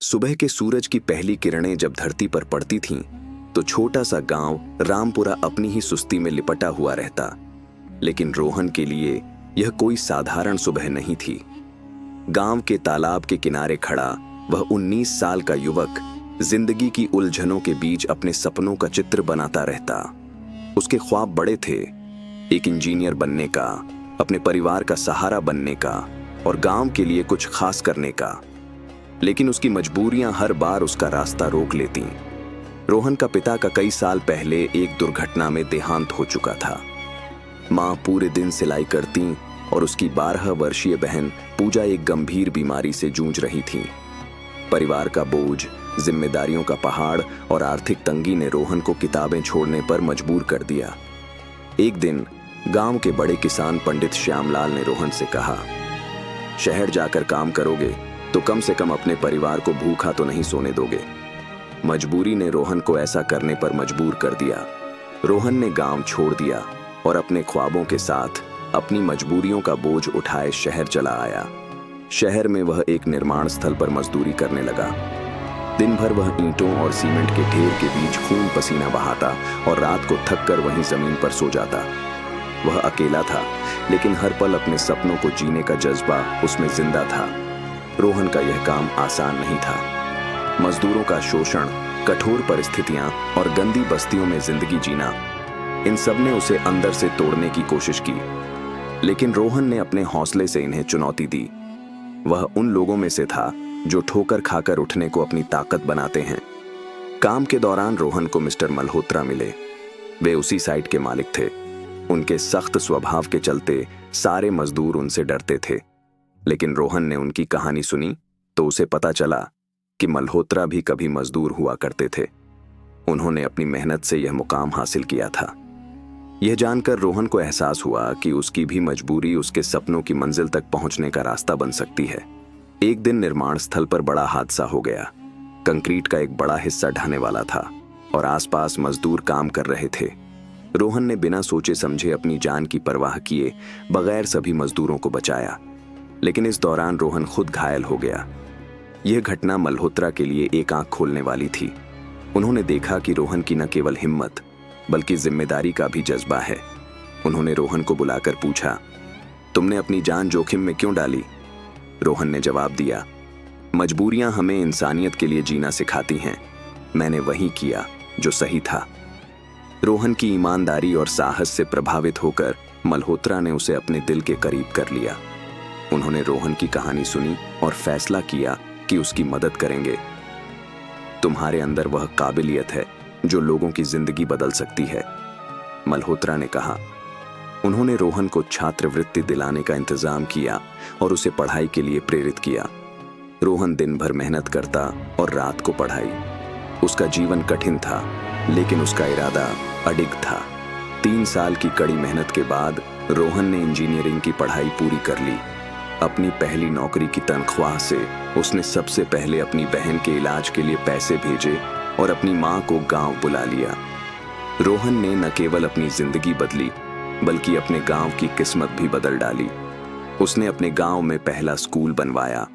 सुबह के सूरज की पहली किरणें जब धरती पर पड़ती थीं, तो छोटा सा गांव रामपुरा अपनी ही सुस्ती में लिपटा हुआ रहता। लेकिन रोहन के लिए यह कोई साधारण सुबह नहीं थी। गांव के तालाब के किनारे खड़ा वह 19 साल का युवक जिंदगी की उलझनों के बीच अपने सपनों का चित्र बनाता रहता। उसके ख्वाब बड़े थे, एक इंजीनियर बनने का, अपने परिवार का सहारा बनने का और गांव के लिए कुछ खास करने का। लेकिन उसकी मजबूरियां हर बार उसका रास्ता रोक लेती। रोहन का पिता का कई साल पहले एक दुर्घटना में देहांत हो चुका था। मां पूरे दिन सिलाई करती और उसकी 12 वर्षीय बहन पूजा एक गंभीर बीमारी से जूझ रही थी। परिवार का बोझ, जिम्मेदारियों का पहाड़ और आर्थिक तंगी ने रोहन को किताबें छोड़ने पर मजबूर कर दिया। एक दिन गांव के बड़े किसान पंडित श्यामलाल ने रोहन से कहा, शहर जाकर काम करोगे तो कम से कम अपने परिवार को भूखा तो नहीं सोने दोगे। मजबूरी ने रोहन को ऐसा करने पर मजबूर कर दिया। रोहन ने गांव छोड़ दिया और अपने ख्वाबों के साथ अपनी मजबूरियों का बोझ उठाए शहर चला आया। शहर में वह एक निर्माण स्थल पर मजदूरी करने लगा। दिन भर वह ईंटों और सीमेंट के ढेर के बीच खून पसीना बहाता और रात को थक कर वहीं जमीन पर सो जाता। वह अकेला था, लेकिन हर पल अपने सपनों को जीने का जज्बा उसमें जिंदा था। रोहन का यह काम आसान नहीं था। मजदूरों का शोषण, कठोर परिस्थितियां और गंदी बस्तियों में जिंदगी जीना, इन सब ने उसे अंदर से तोड़ने की कोशिश की। लेकिन रोहन ने अपने हौसले से इन्हें चुनौती दी। वह उन लोगों में से था जो ठोकर खाकर उठने को अपनी ताकत बनाते हैं। काम के दौरान रोहन को मिस्टर मल्होत्रा मिले। वे उसी साइट के मालिक थे। उनके सख्त स्वभाव के चलते सारे मजदूर उनसे डरते थे। लेकिन रोहन ने उनकी कहानी सुनी तो उसे पता चला कि मल्होत्रा भी कभी मजदूर हुआ करते थे। उन्होंने अपनी मेहनत से यह मुकाम हासिल किया था। यह जानकर रोहन को एहसास हुआ कि उसकी भी मजबूरी उसके सपनों की मंजिल तक पहुंचने का रास्ता बन सकती है। एक दिन निर्माण स्थल पर बड़ा हादसा हो गया। कंक्रीट का एक बड़ा हिस्सा ढहने वाला था और आसपास मजदूर काम कर रहे थे। रोहन ने बिना सोचे समझे अपनी जान की परवाह किए बगैर सभी मजदूरों को बचाया। लेकिन इस दौरान रोहन खुद घायल हो गया। यह घटना मल्होत्रा के लिए एक आंख खोलने वाली थी। उन्होंने देखा कि रोहन की न केवल हिम्मत बल्कि जिम्मेदारी का भी जज्बा है। उन्होंने रोहन को बुलाकर पूछा, तुमने अपनी जान जोखिम में क्यों डाली? रोहन ने जवाब दिया, मजबूरियां हमें इंसानियत के लिए जीना सिखाती हैं। मैंने वही किया जो सही था। रोहन की ईमानदारी और साहस से प्रभावित होकर मल्होत्रा ने उसे अपने दिल के करीब कर लिया। उन्होंने रोहन की कहानी सुनी और फैसला किया कि उसकी मदद करेंगे। तुम्हारे अंदर वह काबिलियत है जो लोगों की जिंदगी बदल सकती है, मल्होत्रा ने कहा। उन्होंने रोहन को छात्रवृत्ति दिलाने का इंतजाम किया और उसे पढ़ाई के लिए प्रेरित किया। रोहन दिन भर मेहनत करता और रात को पढ़ाई। उसका जीवन कठिन था, लेकिन उसका इरादा अडिग था। 3 साल की कड़ी मेहनत के बाद रोहन ने इंजीनियरिंग की पढ़ाई पूरी कर ली। अपनी पहली नौकरी की तनख्वाह से उसने सबसे पहले अपनी बहन के इलाज के लिए पैसे भेजे और अपनी मां को गांव बुला लिया। रोहन ने न केवल अपनी जिंदगी बदली बल्कि अपने गांव की किस्मत भी बदल डाली। उसने अपने गांव में पहला स्कूल बनवाया।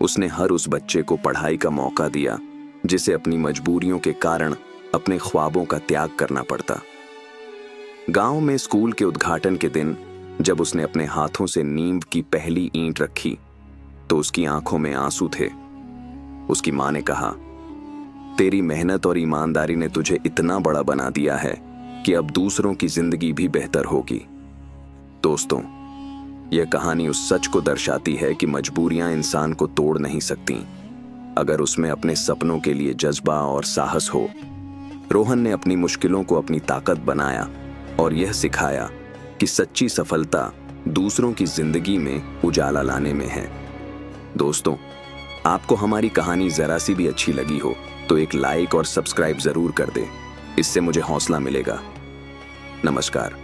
उसने हर उस बच्चे को पढ़ाई का मौका दिया जिसे अपनी मजबूरियों के कारण अपने ख्वाबों का त्याग करना पड़ता। गांव में स्कूल के उद्घाटन के दिन जब उसने अपने हाथों से नींव की पहली ईंट रखी तो उसकी आंखों में आंसू थे। उसकी मां ने कहा, तेरी मेहनत और ईमानदारी ने तुझे इतना बड़ा बना दिया है कि अब दूसरों की जिंदगी भी बेहतर होगी। दोस्तों, यह कहानी उस सच को दर्शाती है कि मजबूरियां इंसान को तोड़ नहीं सकती अगर उसमें अपने सपनों के लिए जज्बा और साहस हो। रोहन ने अपनी मुश्किलों को अपनी ताकत बनाया और यह सिखाया कि सच्ची सफलता दूसरों की जिंदगी में उजाला लाने में है। दोस्तों, आपको हमारी कहानी जरा सी भी अच्छी लगी हो तो एक लाइक और सब्सक्राइब जरूर कर दें। इससे मुझे हौसला मिलेगा। नमस्कार।